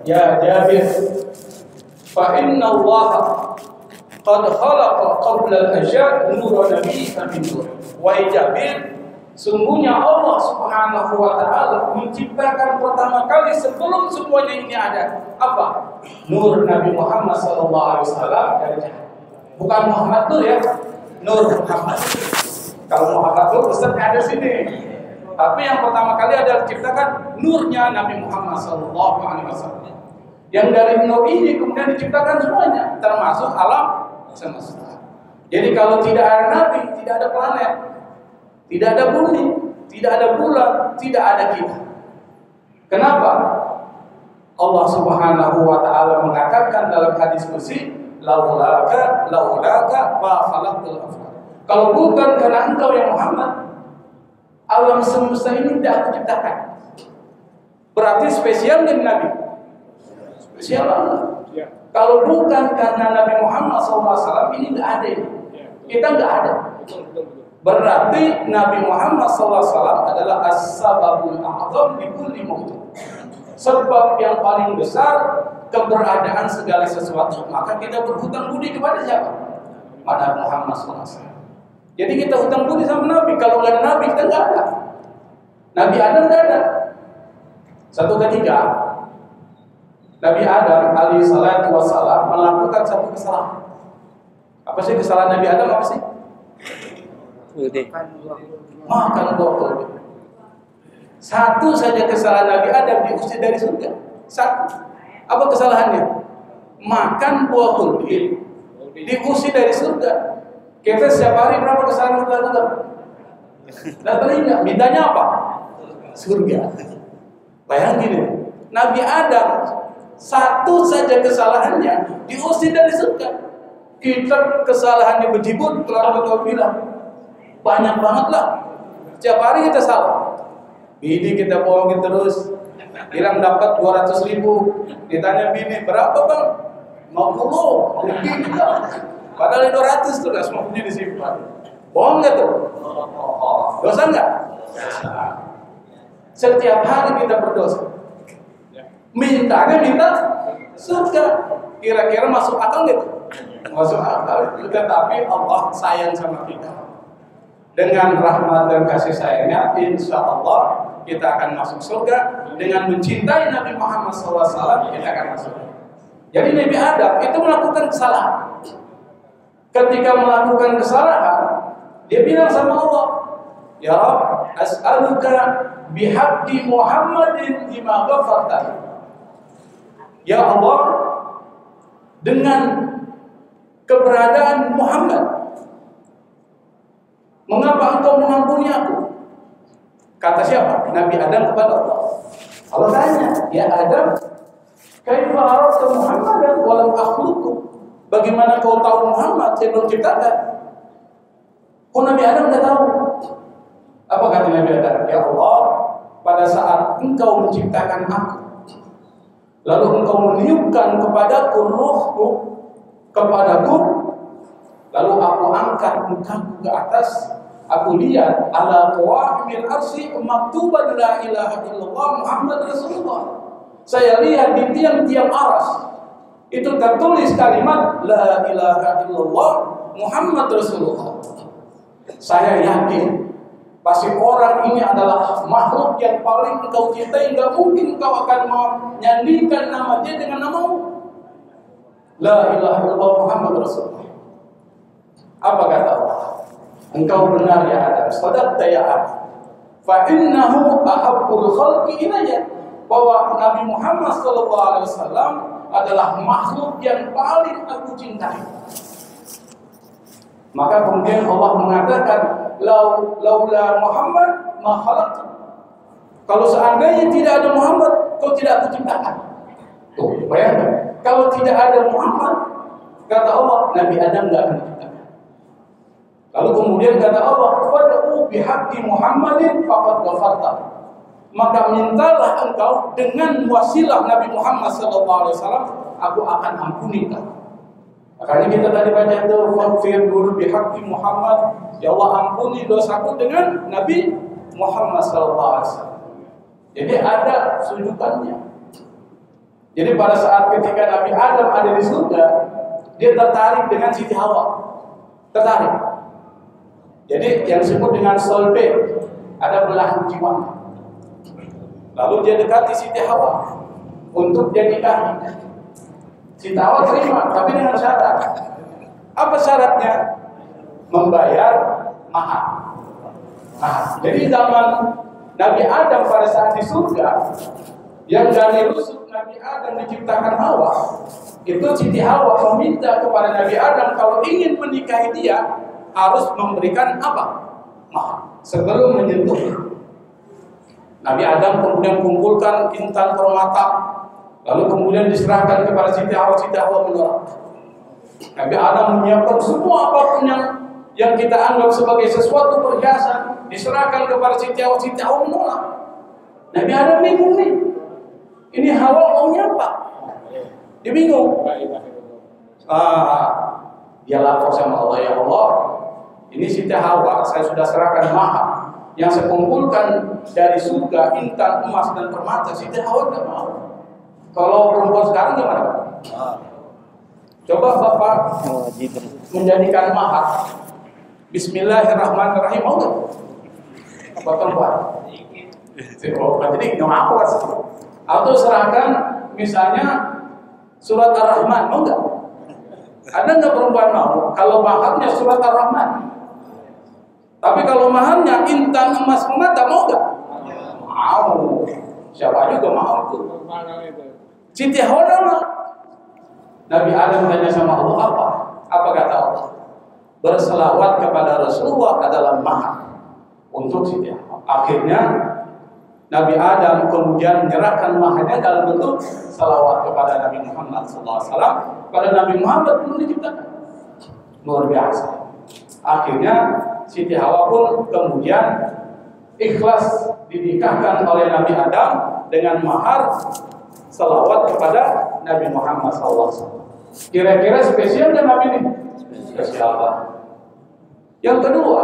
Ya Jabir, fa inna Allah qad khalaqa qabla al-ajal nur nabiyyika min nur. Wahai Jabir, sungguhnya Allah Subhanahu wa taala menciptakan pertama kali sebelum semuanya ini ada apa? Nur Nabi Muhammad sallallahu alaihi wasallam dari jahat. Bukan Muhammad Nur ya, Nur Muhammad. Kalau Muhammad Nur pesannya ada sini. Tapi yang pertama kali adalah diciptakan nurnya Nabi Muhammad sallallahu alaihi wasallam. Yang dari nur ini kemudian diciptakan semuanya, termasuk alam semesta. Jadi kalau tidak ada Nabi, tidak ada planet, tidak ada bumi, tidak ada bulan, tidak ada kita. Kenapa? Allah Subhanahu wa taala mengatakan dalam hadis qudsi, laulaka ma khalaqtul aflaq. Kalau bukan karena engkau ya Muhammad, alam semesta ini tidak aku ciptakan. Berarti spesial dengan Nabi. Spesial banget. Ya. Kalau bukan karena Nabi Muhammad SAW ini tidak ada ini. Kita tidak ada. Berarti Nabi Muhammad SAW adalah as-sababul a'zam di kulli mawjud. Sebab yang paling besar keberadaan segala sesuatu. Maka kita berhutang budi kepada siapa? Pada Muhammad SAW. Jadi kita hutang budi sama Nabi. Kalau nggak ada Nabi kita nggak ada. Nabi Adam nggak ada. Satu ketika Nabi Adam alaihi salatu wassalam melakukan satu kesalahan. Apa sih kesalahan Nabi Adam? Apa sih? Makan buah kuldi. Satu saja kesalahan Nabi Adam diusir dari surga. Satu. Apa kesalahannya? Makan buah kuldi diusir dari surga. Kita setiap hari berapa kesalahan kita lakukan? Tidak teringat. Mintanya apa? Surga. Bayangin, Nabi Adam satu saja kesalahannya diusir dari surga. Kita kesalahannya berjibun. Kalau kita bilang banyak banget lah. Setiap hari kita salah. Bini kita bohongin terus. Bilang dapat 200.000. Ditanya bini berapa bang? 50. Lebih kita. Padahal 200 tuh dah semuanya disimpan. Bohong nggak tuh? Dosa nggak? Setiap hari kita berdosa. Mintanya minta surga. Kira-kira masuk akal nggak tuh? Masuk akal. Tetapi Allah sayang sama kita. Dengan rahmat dan kasih sayangnya, insya Allah kita akan masuk surga. Dengan mencintai Nabi Muhammad SAW, kita akan masuk. Jadi Nabi Adam itu melakukan kesalahan. Ketika melakukan kesalahan, dia bilang sama Allah, Ya Rabb, as'aluka bihaqqi Muhammadin lima ghafarta. Ya Allah, dengan keberadaan Muhammad, mengapa engkau mengampuni aku? Kata siapa? Nabi Adam kepada Allah. Allah tanya, ya Adam, kaifa arafta Muhammadan wa lam akhluqhu? Bagaimana kau tahu Muhammad? Saya belum ciptakan. Oh, Nabi Adam tidak tahu. Apa kata Nabi Adam? Ya Allah, pada saat engkau menciptakan aku, lalu engkau meniupkan kepadaku ruhmu, kepadaku, lalu aku angkat mukaku ke atas, aku lihat ala qawamil arsy maktuban la ilaha illallah Muhammad Rasulullah. Saya lihat di tiang-tiang aras itu tertulis kalimat la ilaha illallah Muhammad Rasulullah. Saya yakin pasti orang ini adalah makhluk yang paling engkau cintai. Enggak mungkin engkau akan menyandingkan nama dia dengan namamu. La ilaha illallah Muhammad Rasulullah. Apa kata Allah? Engkau benar ya Adam, sadaqta ya Adam. Fa innahu ahabbul khalqi ilayya. Bahwa Nabi Muhammad sallallahu alaihi wasallam adalah makhluk yang paling aku cintai. Maka kemudian Allah mengatakan, laula Muhammad ma khalaqtu. Kalau seandainya tidak ada Muhammad, kau tidak aku ciptakan. Tuh, bayangkan. Kalau tidak ada Muhammad, kata Allah, Nabi Adam tidak akan diciptakan. Lalu kemudian kata Allah, fad'u bihaqqi Muhammadin faqad ghafarta. Maka mintalah engkau dengan wasilah Nabi Muhammad SAW, aku akan ampuni kau. Makanya kita tadi baca itu, faghfir dulu bihaqqi Muhammad, ya Allah ampuni dosaku dengan Nabi Muhammad SAW. Jadi ada sujudannya. Jadi pada saat ketika Nabi Adam ada di surga, dia tertarik dengan Siti Hawa. Tertarik. Jadi yang disebut dengan soulmate, ada belahan jiwa. Lalu dia dekati Siti Hawa untuk dia nikahi. Siti Hawa terima, tapi dengan syarat. Apa syaratnya? Membayar mahar. Jadi zaman Nabi Adam pada saat di surga, yang dari rusuk Nabi Adam diciptakan Hawa, itu Siti Hawa meminta kepada Nabi Adam kalau ingin menikahi dia harus memberikan apa? Mahar sebelum menyentuh. Nabi Adam kemudian kumpulkan intan permata, lalu kemudian diserahkan kepada Siti Hawa. Siti Hawa menolak. Nabi Adam menyiapkan semua apapun yang kita anggap sebagai sesuatu perhiasan, diserahkan kepada Siti Hawa. Siti Hawa menolak. Nabi Adam bingung nih. Ini Hawa maunya apa? Dia bingung. Dia lapor sama Allah, ya Allah, ini Siti Hawa saya sudah serahkan mahar yang saya kumpulkan dari surga, intan, emas dan permata. Siti Hawa tidak mau. Kalau perempuan sekarang gimana? Coba Bapak menjadikan mahar Bismillahirrahmanirrahim, mau nggak? Apa perempuan? Jadi nggak mau kan? Atau serahkan misalnya surat Ar-Rahman, mau nggak? Ada nggak perempuan mau? Kalau maharnya surat Ar-Rahman, tapi kalau maharnya intan, emas, permata, mau nggak? Mau. Siapa juga mau tuh? Siti Hawa nama. Nabi Adam tanya sama Allah, apa? Apa kata Allah? Berselawat kepada Rasulullah adalah mahar untuk Siti Hawa. Akhirnya Nabi Adam kemudian menyerahkan maharnya dalam bentuk salawat kepada Nabi Muhammad SAW. Pada Nabi Muhammad belum diciptakan. Luar biasa. Akhirnya Siti Hawa pun kemudian ikhlas dinikahkan oleh Nabi Adam dengan mahar salawat kepada Nabi Muhammad SAW. Kira-kira spesial dan Nabi ini? Spesial lah. Yang kedua,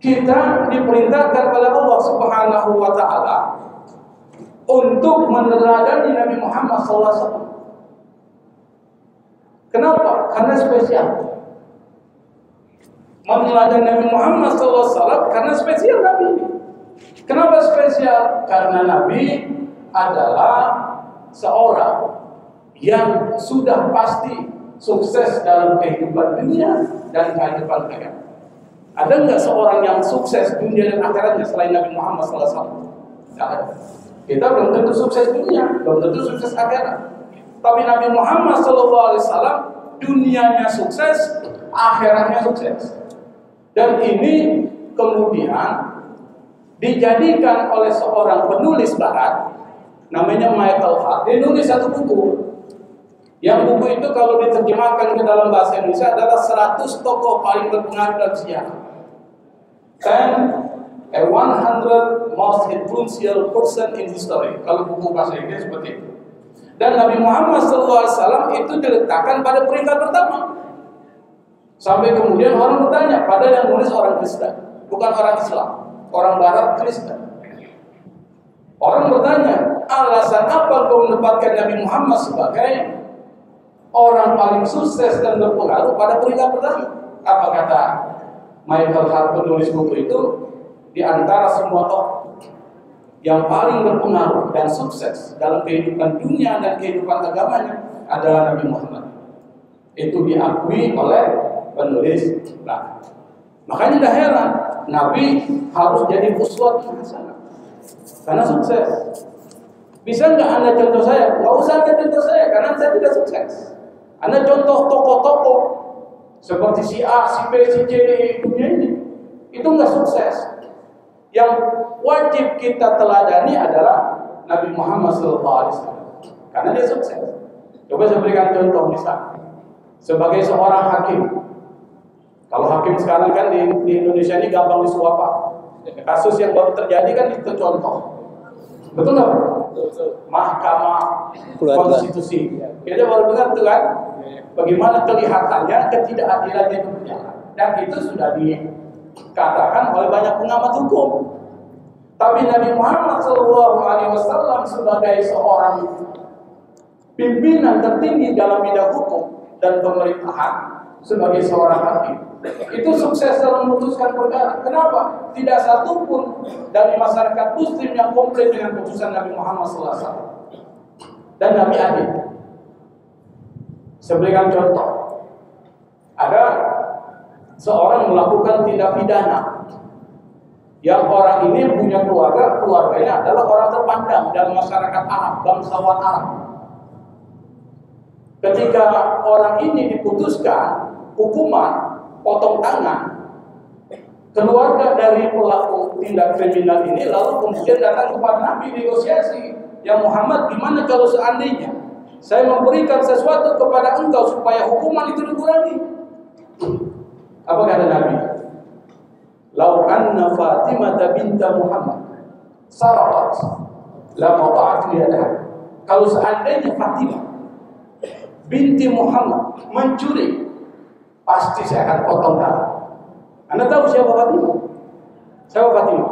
kita diperintahkan oleh Allah Subhanahu wa Ta'ala untuk meneladani Nabi Muhammad SAW. Kenapa? Karena spesial. Meneladani Nabi Muhammad SAW karena spesial Nabi ini. Kenapa spesial? Karena Nabi adalah seorang yang sudah pasti sukses dalam kehidupan dunia dan kehidupan akhirat. Ada nggak seorang yang sukses dunia dan akhiratnya selain Nabi Muhammad SAW? Tidak ada. Kita belum tentu sukses dunia, belum tentu sukses akhirat. Tapi Nabi Muhammad SAW dunianya sukses, akhiratnya sukses. Dan ini kemudian dijadikan oleh seorang penulis Barat, namanya Michael Hart. Dia nulis satu buku. Yang buku itu kalau diterjemahkan ke dalam bahasa Indonesia adalah 100 tokoh paling berpengaruh dalam sejarah. 100 most influential person in history. Kalau buku bahasa Inggris seperti itu. Dan Nabi Muhammad SAW itu diletakkan pada peringkat pertama. Sampai kemudian orang bertanya, padahal yang nulis orang Kristen, bukan orang Islam, orang Barat Kristen. Orang bertanya, alasan apa kau menempatkan Nabi Muhammad sebagai orang paling sukses dan berpengaruh pada peringkat pertama? Apa kata Michael Hart penulis buku itu? Di antara semua tokoh yang paling berpengaruh dan sukses dalam kehidupan dunia dan kehidupan agamanya adalah Nabi Muhammad. Itu diakui oleh penulis. Nah, makanya tidak heran Nabi harus jadi uswatun hasanah karena sukses. Bisa nggak Anda contoh saya? Nggak usah Anda contoh saya karena saya tidak sukses. Anda contoh tokoh-tokoh seperti si A, si B, si C di dunia ini, itu nggak sukses. Yang wajib kita teladani adalah Nabi Muhammad SAW karena dia sukses. Coba saya berikan contoh misal sebagai seorang hakim. Kalau hakim sekarang kan di Indonesia ini gampang disuap. Kasus yang baru terjadi kan itu contoh. Betul nggak? Mahkamah Konstitusi. Kita baru dengar tuh kan? Bagaimana kelihatannya ketidakadilan itu berjalan. Dan itu sudah dikatakan oleh banyak pengamat hukum. Tapi Nabi Muhammad SAW sebagai seorang pimpinan tertinggi dalam bidang hukum dan pemerintahan, sebagai seorang hakim, itu sukses dalam memutuskan perkara. Kenapa? Tidak satu pun dari masyarakat muslim yang komplain dengan putusan Nabi Muhammad SAW. Dan Nabi adil. Saya berikan contoh. Ada seorang melakukan tindak pidana yang orang ini punya keluarganya adalah orang terpandang dalam masyarakat Arab, bangsawan Arab. Ketika orang ini diputuskan hukuman potong tangan, keluarga dari pelaku tindak kriminal ini lalu kemudian datang kepada Nabi negosiasi, ya Muhammad, gimana kalau seandainya saya memberikan sesuatu kepada engkau supaya hukuman itu dikurangi? Apa kata Nabi? Lau anna Fatimah binta Muhammad sarqat la qata'tu yadaha. Kalau seandainya Fatimah binti Muhammad mencuri, pasti saya akan potong tangan. Anda tahu siapa Fatimah? Siapa Fatimah?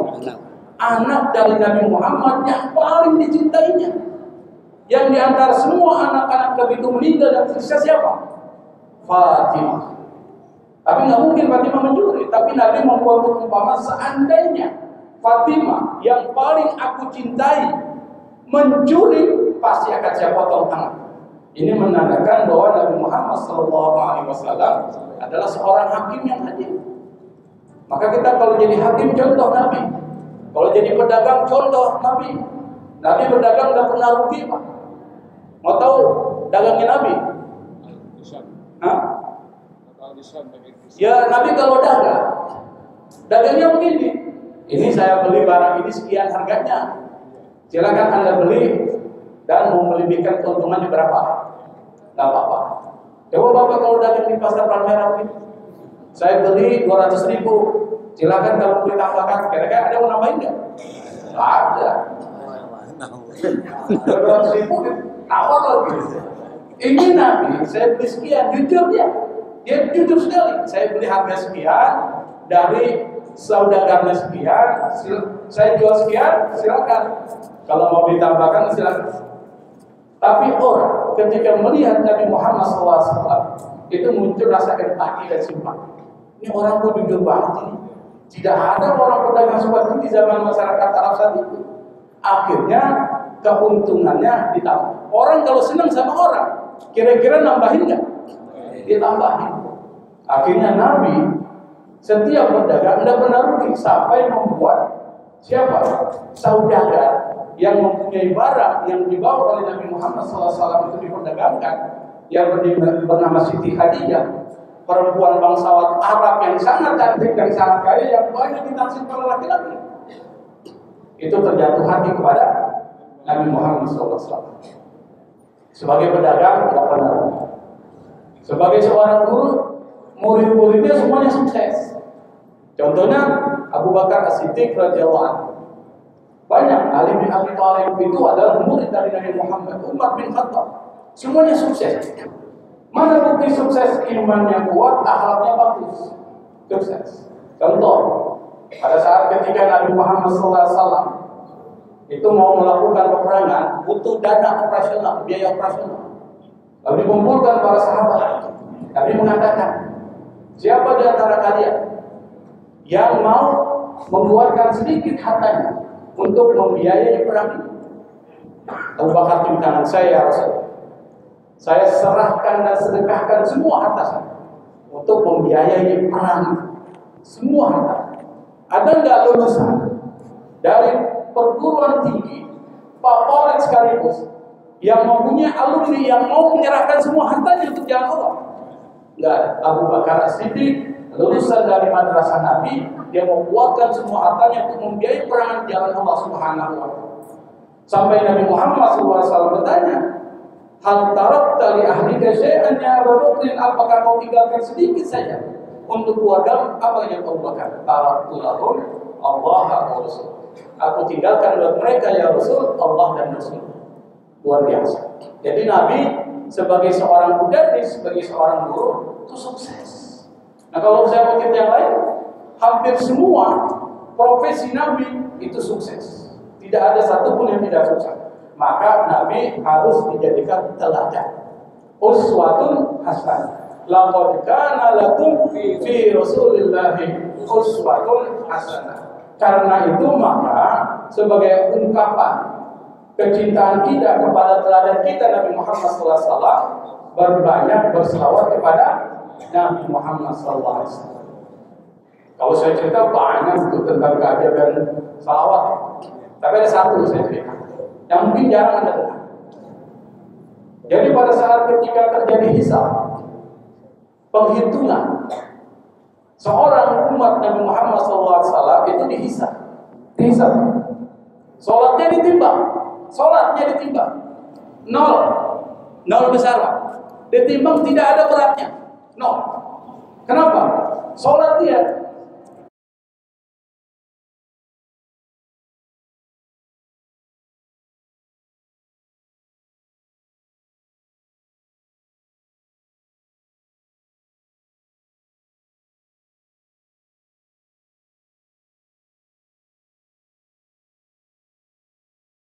Anak dari Nabi Muhammad yang paling dicintainya. Yang diantara semua anak-anak Nabi itu meninggal dan tersisa siapa? Fatimah. Tapi nggak mungkin Fatimah mencuri. Tapi Nabi membuat perumpamaan, seandainya Fatimah yang paling aku cintai mencuri, pasti akan saya potong tangan. Ini menandakan bahwa Nabi Muhammad SAW adalah seorang hakim yang adil. Maka kita kalau jadi hakim contoh Nabi, kalau jadi pedagang contoh Nabi. Nabi berdagang tidak pernah rugi, Pak. Mau tahu dagangnya Nabi? Hah? Ya Nabi kalau dagangnya begini. Ini saya beli barang ini sekian harganya. Silakan Anda beli dan mau melebihkan keuntungannya berapa? Nggak apa-apa. Coba Bapak kalau dagang di pasar Palmerah ini, saya beli 200.000. Silakan kalau beli tambahkan. Kira-kira ada mau nambahin nggak? Nggak ada. 200.000 tawar lagi. Ini Nabi, saya beli sekian, jujur dia. Dia jujur sekali. Saya beli harga sekian dari saudagarnya sekian, saya jual sekian, silakan. Kalau mau ditambahkan silakan. Tapi orang ketika melihat Nabi Muhammad SAW itu muncul rasa empati dan simpati. Ini orang kok jujur banget ini. Tidak ada orang pedagang seperti ini di zaman masyarakat Arab saat itu. Akhirnya keuntungannya ditambah. Orang kalau senang sama orang, kira-kira nambahin nggak? Ditambahin. Akhirnya Nabi setiap berdagang tidak pernah rugi sampai membuat siapa? Saudagar yang mempunyai barang yang dibawa oleh Nabi Muhammad SAW itu diperdagangkan, yang bernama Siti Khadijah, perempuan bangsawan Arab yang sangat cantik dan sangat kaya yang banyak ditaksir para laki-laki. Itu terjatuh hati kepada Nabi Muhammad SAW. Sebagai pedagang tidak pernah rugi. Sebagai seorang guru, murid-muridnya semuanya sukses. Contohnya Abu Bakar As-Siddiq radhiyallahu anhu. Banyak Ali bin Abi Thalib itu adalah murid dari Nabi Muhammad. Umar bin Khattab, semuanya sukses. Mana bukti sukses? Imannya kuat, akhlaknya bagus, sukses. Contoh, pada saat ketika Nabi Muhammad SAW itu mau melakukan peperangan, butuh dana operasional, biaya operasional. Lalu dikumpulkan para sahabat. Nabi mengatakan, siapa di antara kalian yang mau mengeluarkan sedikit hartanya untuk membiayai perang ini? Abu Bakar cium tangan, saya ya Rasul. Saya serahkan dan sedekahkan semua harta saya untuk membiayai perang ini. Semua harta. Ada nggak lulusan dari perguruan tinggi, favorit sekaligus, yang mempunyai alumni yang mau menyerahkan semua hartanya untuk jalan Allah? Enggak. Abu Bakar As-Siddiq lulusan dari madrasah Nabi, dia membuatkan semua hartanya untuk membiayai perangan jalan Allah Subhanahu wa taala. Sampai Nabi Muhammad SAW bertanya, "Hal tarakta li ahlika syai'an ya Abu Bakr?" Apakah kau tinggalkan sedikit saja untuk keluarga? Apa yang Abu Bakar? "Taraktu lahum Allah wa Rasul." Aku tinggalkan buat mereka ya Rasul, Allah dan Rasul. Luar biasa. Jadi Nabi sebagai seorang mudarris, sebagai seorang guru itu sukses. Nah kalau saya pikir yang lain, hampir semua profesi Nabi itu sukses. Tidak ada satupun yang tidak sukses. Maka Nabi harus dijadikan teladan. Uswatun hasanah. Laqad kana lakum fi Rasulillahi uswatun hasanah. Karena itu maka sebagai ungkapan kecintaan kita kepada teladan kita Nabi Muhammad SAW, berbanyak berselawat kepada Nabi Muhammad SAW. Kalau saya cerita banyak itu tentang keajaiban salawat, tapi ada satu saya cerita yang mungkin jarang Anda dengar. Jadi pada saat ketika terjadi hisab, penghitungan seorang umat Nabi Muhammad SAW itu dihisab. Sholatnya ditimbang, nol besar, ditimbang tidak ada beratnya, nol. Kenapa? Sholat dia